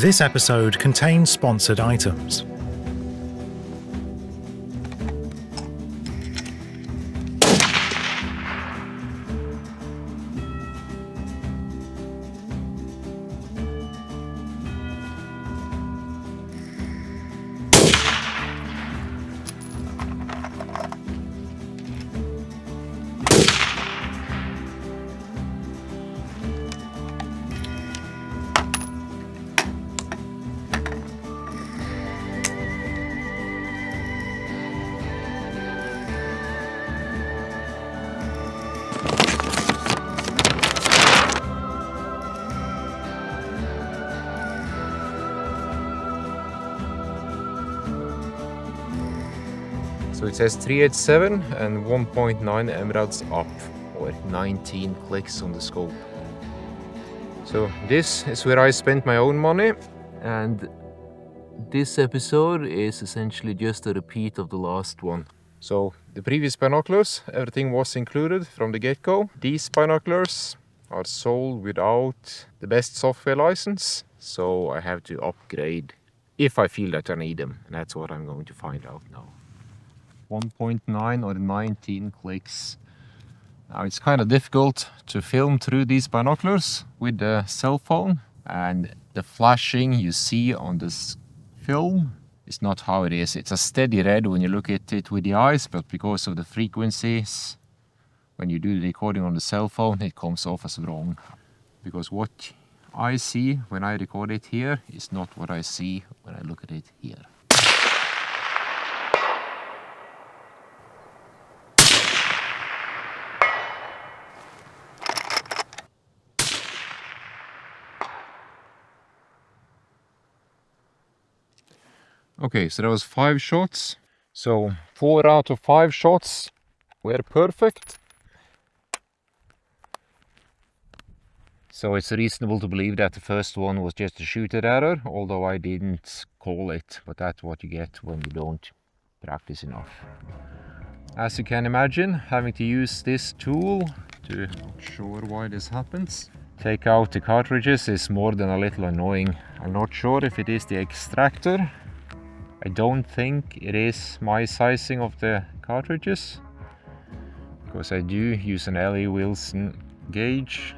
This episode contains sponsored items. So it says 387 and 1.9 emeralds up, or 19 clicks on the scope. So this is where I spent my own money, and this episode is essentially just a repeat of the last one. So the previous binoculars, everything was included from the get-go. These binoculars are sold without the best software license, so I have to upgrade if I feel that I need them, and that's what I'm going to find out now. 1.9 or 19 clicks. Now it's kind of difficult to film through these binoculars with the cell phone, and the flashing you see on this film is not how it is. It's a steady red when you look at it with the eyes, but because of the frequencies, when you do the recording on the cell phone, it comes off as wrong. Because what I see when I record it here is not what I see when I look at it here. Okay, so that was 5 shots. So 4 out of 5 shots were perfect. So it's reasonable to believe that the first one was just a shooter error, although I didn't call it, but that's what you get when you don't practice enough. As you can imagine, having to use this tool to, not sure why this happens, take out the cartridges is more than a little annoying. I'm not sure if it is the extractor. I don't think it is my sizing of the cartridges, because I do use an L.E. Wilson gauge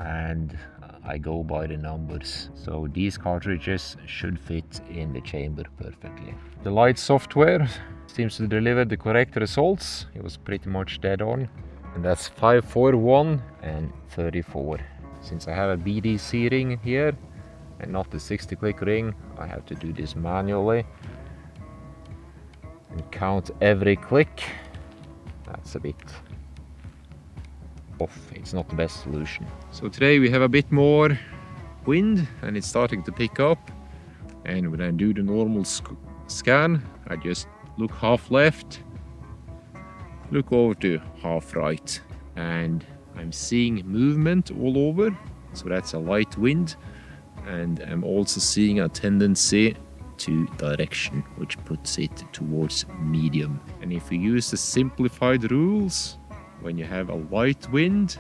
and I go by the numbers. So these cartridges should fit in the chamber perfectly. The light software seems to deliver the correct results. It was pretty much dead on. And that's 541 and 34. Since I have a BDC ring here and not the 60 click ring, I have to do this manually and count every click. That's a bit off. It's not the best solution. So today we have a bit more wind and it's starting to pick up, and when I do the normal scan, I just look half left, look over to half right, and I'm seeing movement all over, so that's a light wind. And I'm also seeing a tendency to direction, which puts it towards medium. And if you use the simplified rules, when you have a light wind,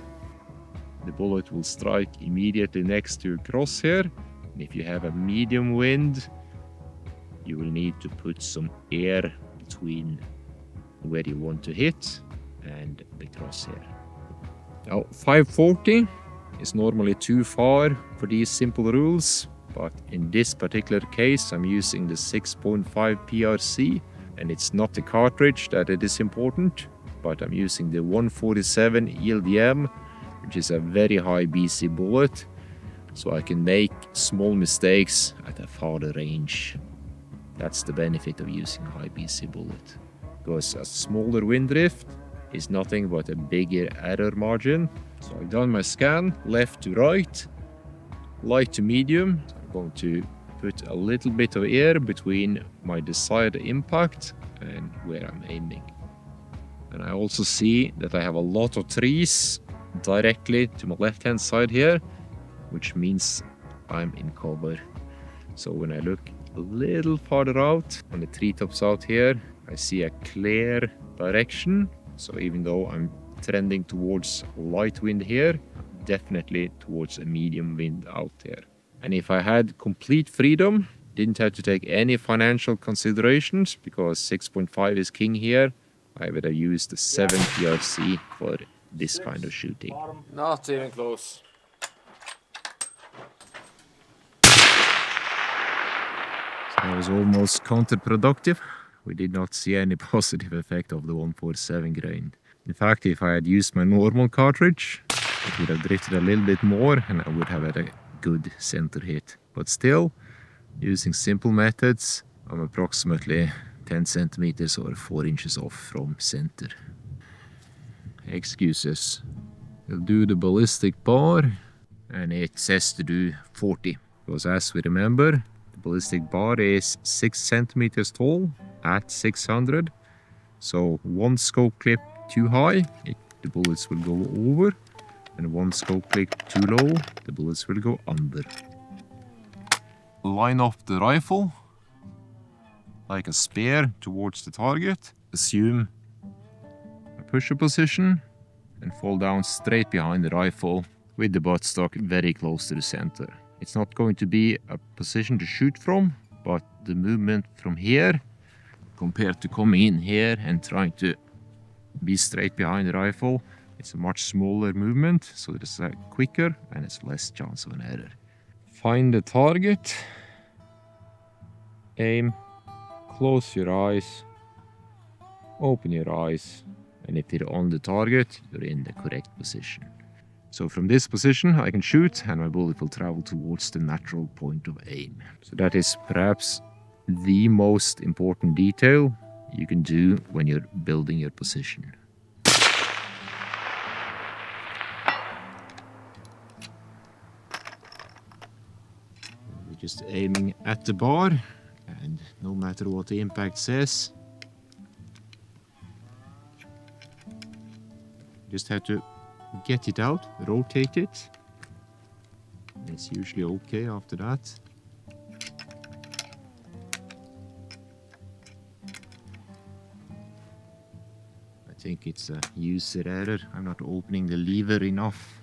the bullet will strike immediately next to your crosshair. And if you have a medium wind, you will need to put some air between where you want to hit and the crosshair. Now 540 is normally too far for these simple rules, but in this particular case I'm using the 6.5 PRC, and it's not the cartridge that it is important, but I'm using the 147 ELDM, which is a very high BC bullet, so I can make small mistakes at a farther range. That's the benefit of using a high BC bullet, because a smaller wind drift is nothing but a bigger error margin. So I've done my scan left to right, light to medium. So I'm going to put a little bit of air between my desired impact and where I'm aiming. And I also see that I have a lot of trees directly to my left hand side here, which means I'm in cover. So when I look a little farther out on the treetops out here, I see a clear direction. So even though I'm trending towards light wind here, definitely towards a medium wind out there. And if I had complete freedom, didn't have to take any financial considerations, because 6.5 is king here, I would have used the 7 PRC for this kind of shooting. Not even close. So that was almost counterproductive. We did not see any positive effect of the 147 grain. In fact, if I had used my normal cartridge, it would have drifted a little bit more and I would have had a good center hit. But still, using simple methods, I'm approximately 10 centimeters or 4 inches off from center. Excuses. We'll do the ballistic bar, and it says to do 40. Because as we remember, the ballistic bar is 6 centimeters tall at 600. So one scope clip too high, the bullets will go over. And one scope clip too low, the bullets will go under. Line up the rifle like a spear towards the target. Assume a pusher position and fall down straight behind the rifle with the buttstock very close to the center. It's not going to be a position to shoot from, but the movement from here compared to coming in here and trying to be straight behind the rifle, it's a much smaller movement, so it's quicker and it's less chance of an error. Find the target, aim, close your eyes, open your eyes, and if you're on the target, you're in the correct position. So from this position I can shoot and my bullet will travel towards the natural point of aim. So that is perhaps the most important detail you can do when you're building your position. We're just aiming at the bar, and no matter what the impact says, just have to get it out, rotate it. It's usually okay after that. I think it's a user error. I'm not opening the lever enough.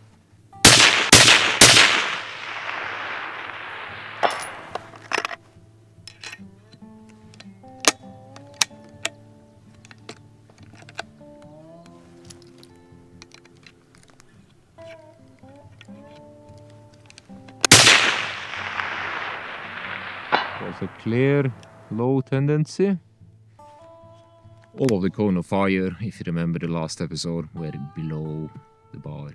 There's a clear low tendency. All of the cone of fire, if you remember the last episode, were below the bar.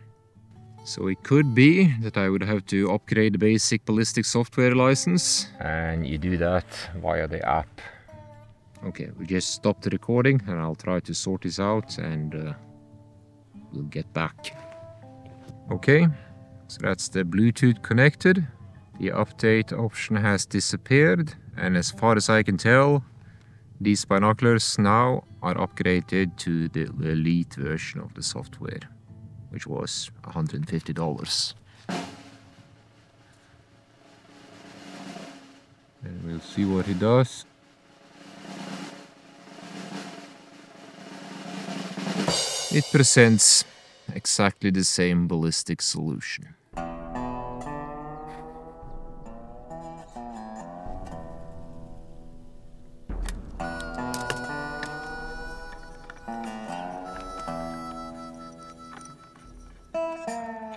So it could be that I would have to upgrade the basic ballistic software license. And you do that via the app. Okay, we just stop the recording and I'll try to sort this out and we'll get back. Okay, so that's the Bluetooth connected. The update option has disappeared, and as far as I can tell, these binoculars now are upgraded to the elite version of the software, which was $150. And we'll see what it does. It presents exactly the same ballistic solution.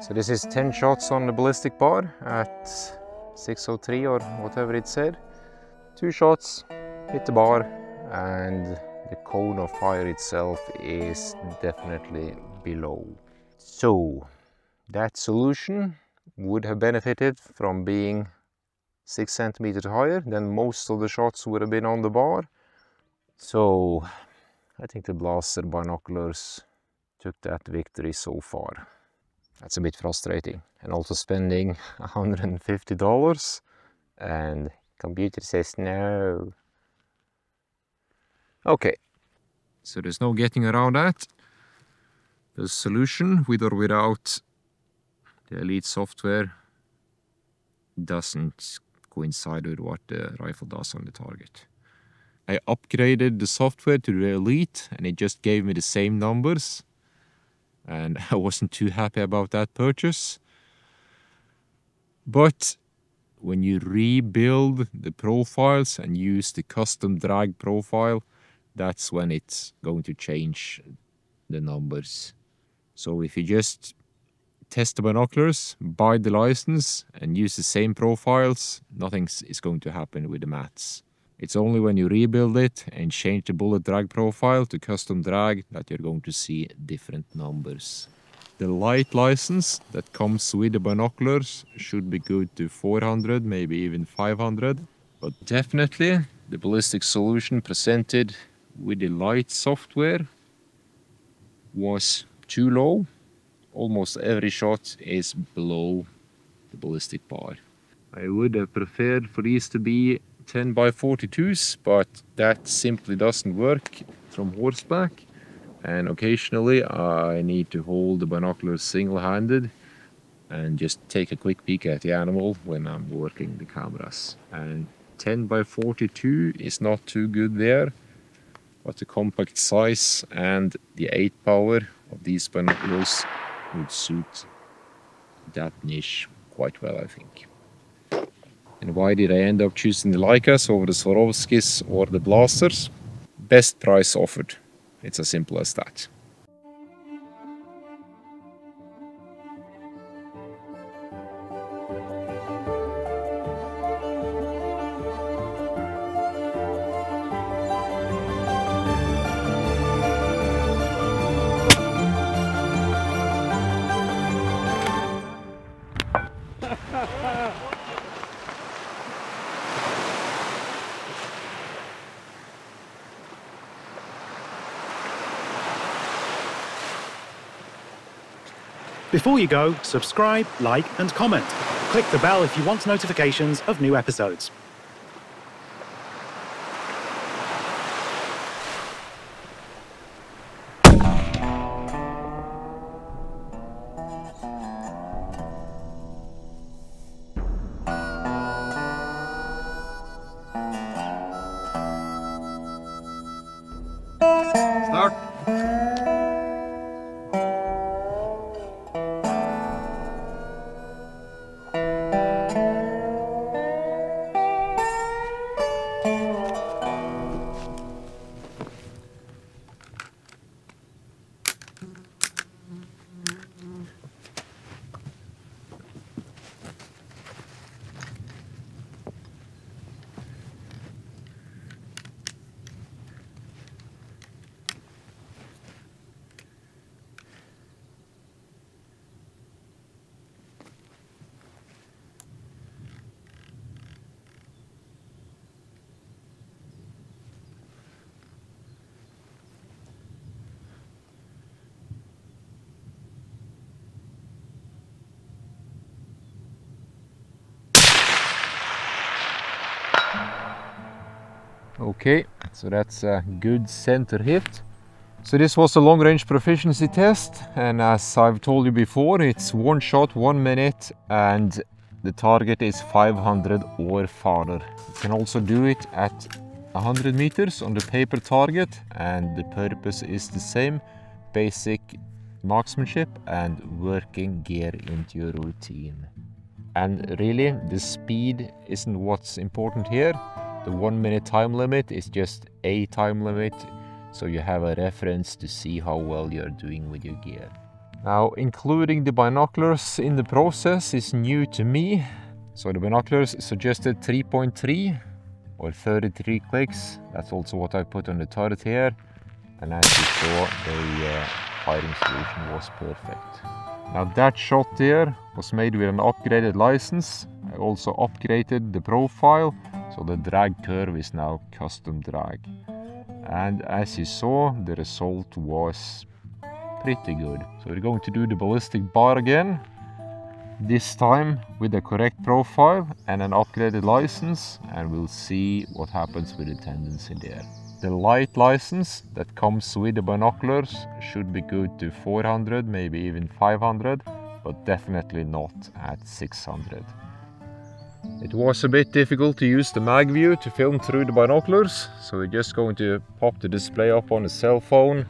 So this is 10 shots on the ballistic bar at 603 or whatever it said. 2 shots, hit the bar, and the cone of fire itself is definitely below. So that solution would have benefited from being 6 centimeters higher, then most of the shots would have been on the bar. So I think the blaster binoculars took that victory so far. That's a bit frustrating, and also spending $150 and computer says no. Okay, so there's no getting around that. The solution, with or without the elite software, doesn't coincide with what the rifle does on the target. I upgraded the software to the elite and it just gave me the same numbers. And I wasn't too happy about that purchase. But when you rebuild the profiles and use the custom drag profile, that's when it's going to change the numbers. So if you just test the binoculars, buy the license and use the same profiles, nothing is going to happen with the mats. It's only when you rebuild it and change the bullet drag profile to custom drag that you're going to see different numbers. The light license that comes with the binoculars should be good to 400, maybe even 500. But definitely the ballistic solution presented with the light software was too low. Almost every shot is below the ballistic bar. I would have preferred for these to be 10x42s, but that simply doesn't work from horseback. And occasionally I need to hold the binoculars single-handed and just take a quick peek at the animal when I'm working the cameras. And 10x42 is not too good there, but the compact size and the 8 power of these binoculars would suit that niche quite well, I think. And why did I end up choosing the Leicas over the Swarovskis or the blasters? Best price offered. It's as simple as that. Before you go, subscribe, like, and comment. Click the bell if you want notifications of new episodes. Start. Okay, so that's a good center hit. So this was a long-range proficiency test, and as I've told you before, it's one shot, 1 minute, and the target is 500 or farther. You can also do it at 100 meters on the paper target, and the purpose is the same: basic marksmanship and working gear into your routine. And really, the speed isn't what's important here. The 1 minute time limit is just a time limit, so you have a reference to see how well you're doing with your gear. Now, including the binoculars in the process is new to me. So the binoculars suggested 3.3 or 33 clicks. That's also what I put on the turret here. And as you saw, the firing solution was perfect. Now that shot there was made with an upgraded license. I also upgraded the profile, so the drag curve is now custom drag. And as you saw, the result was pretty good. So we're going to do the ballistic bar again, this time with the correct profile and an upgraded license, and we'll see what happens with the tendency there. The light license that comes with the binoculars should be good to 400, maybe even 500, but definitely not at 600. It was a bit difficult to use the mag view to film through the binoculars, so we're just going to pop the display up on the cell phone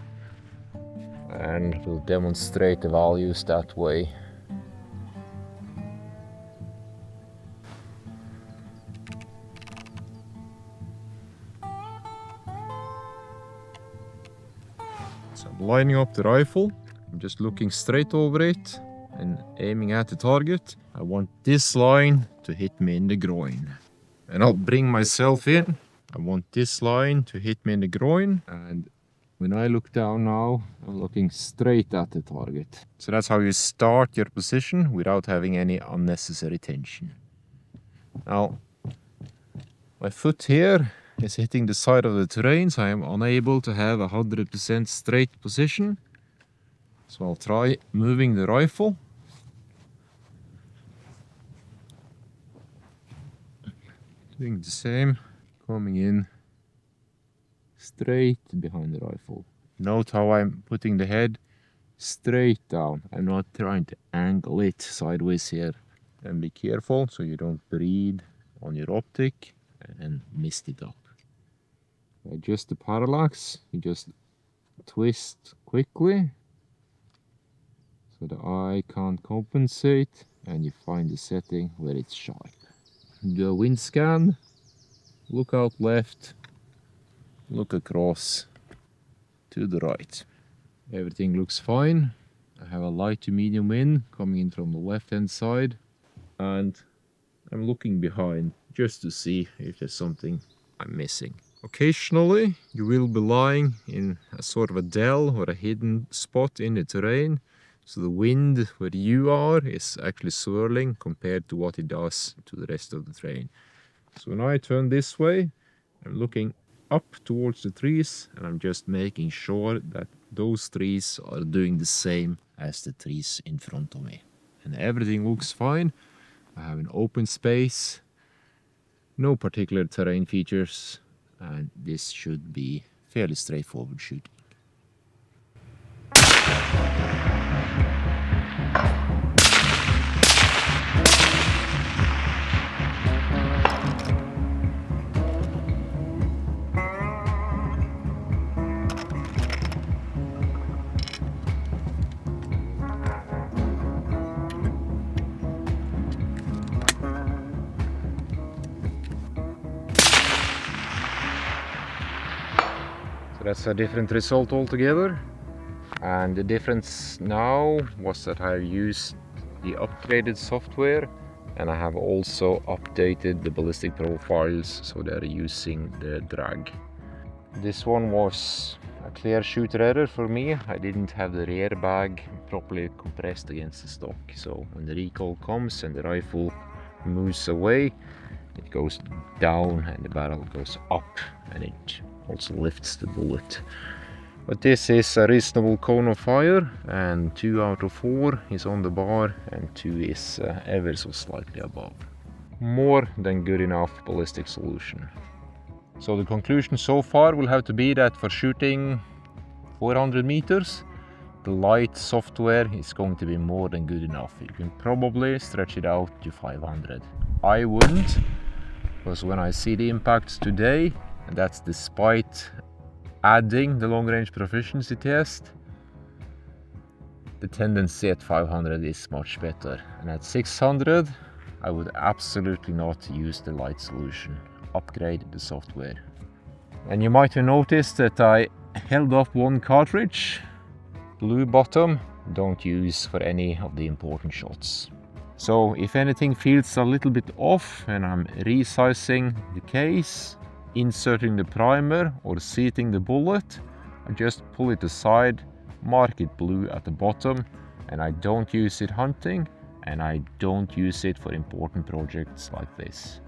and we'll demonstrate the values that way. So I'm lining up the rifle. I'm just looking straight over it and aiming at the target. I want this line to hit me in the groin. And I'll bring myself in. I want this line to hit me in the groin. And when I look down now, I'm looking straight at the target. So that's how you start your position without having any unnecessary tension. Now, my foot here is hitting the side of the terrain, so I am unable to have a 100% straight position. So I'll try moving the rifle. Doing the same, coming in straight behind the rifle. Note how I'm putting the head straight down. I'm not trying to angle it sideways here. And be careful so you don't bleed on your optic and mess it up. Adjust the parallax, you just twist quickly so the eye can't compensate, and you find the setting where it's sharp. Do a wind scan, look out left, look across to the right. Everything looks fine. I have a light to medium wind coming in from the left hand side, and I'm looking behind just to see if there's something I'm missing. Occasionally you will be lying in a sort of a dell or a hidden spot in the terrain, so the wind where you are is actually swirling compared to what it does to the rest of the terrain. So when I turn this way, I'm looking up towards the trees, and I'm just making sure that those trees are doing the same as the trees in front of me. And everything looks fine. I have an open space, no particular terrain features, and this should be fairly straightforward shooting. That's a different result altogether, and the difference now was that I used the upgraded software, and I have also updated the ballistic profiles so they're using the drag. This one was a clear shooter error for me. I didn't have the rear bag properly compressed against the stock, so when the recoil comes and the rifle moves away, it goes down and the barrel goes up, and it also lifts the bullet. But this is a reasonable cone of fire, and 2 out of 4 is on the bar and 2 is ever so slightly above. More than good enough ballistic solution. So the conclusion so far will have to be that for shooting 400 meters, the light software is going to be more than good enough. You can probably stretch it out to 500. I wouldn't, because when I see the impacts today, and that's despite adding the long-range proficiency test, the tendency at 500 is much better. And at 600, I would absolutely not use the light solution. Upgrade the software. And you might have noticed that I held up one cartridge. Blue bottom, don't use for any of the important shots. So if anything feels a little bit off and I'm resizing the case, inserting the primer or seating the bullet, I just pull it aside, mark it blue at the bottom, and I don't use it hunting, and I don't use it for important projects like this.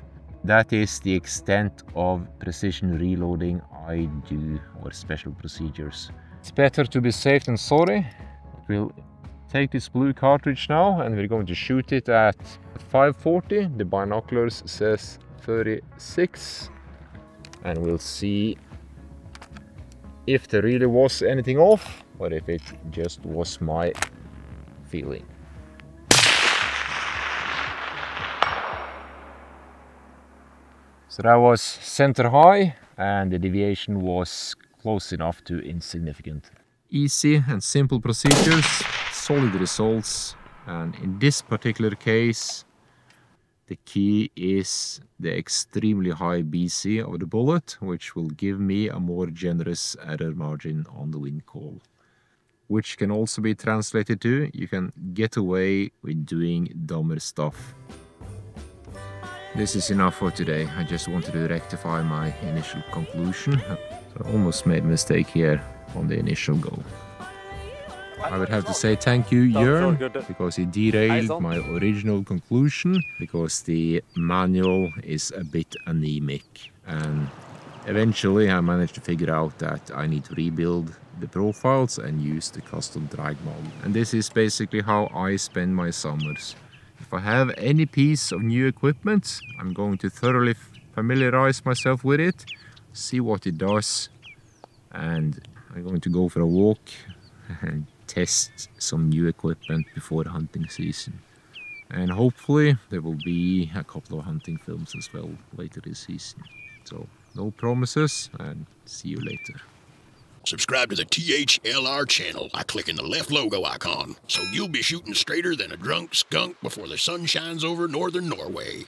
That is the extent of precision reloading I do, or special procedures. It's better to be safe than sorry. We'll take this blue cartridge now, and we're going to shoot it at 540. The binoculars says 36. And we'll see if there really was anything off, or if it just was my feeling. So that was center high, and the deviation was close enough to insignificant. Easy and simple procedures, solid results, and in this particular case, the key is the extremely high BC of the bullet, which will give me a more generous error margin on the Windcall. which can also be translated to you can get away with doing dumber stuff. This is enough for today. I just wanted to rectify my initial conclusion. So I almost made a mistake here on the initial go. I would have to say thank you, Jörn, because he derailed my original conclusion, because the manual is a bit anemic. And eventually I managed to figure out that I need to rebuild the profiles and use the custom drag model. And this is basically how I spend my summers. If I have any piece of new equipment, I'm going to thoroughly familiarize myself with it, see what it does, and I'm going to go for a walk and test some new equipment before the hunting season. And hopefully there will be a couple of hunting films as well later this season. So no promises, and see you later. Subscribe to the THLR channel by clicking the left logo icon, so you'll be shooting straighter than a drunk skunk before the sun shines over northern Norway.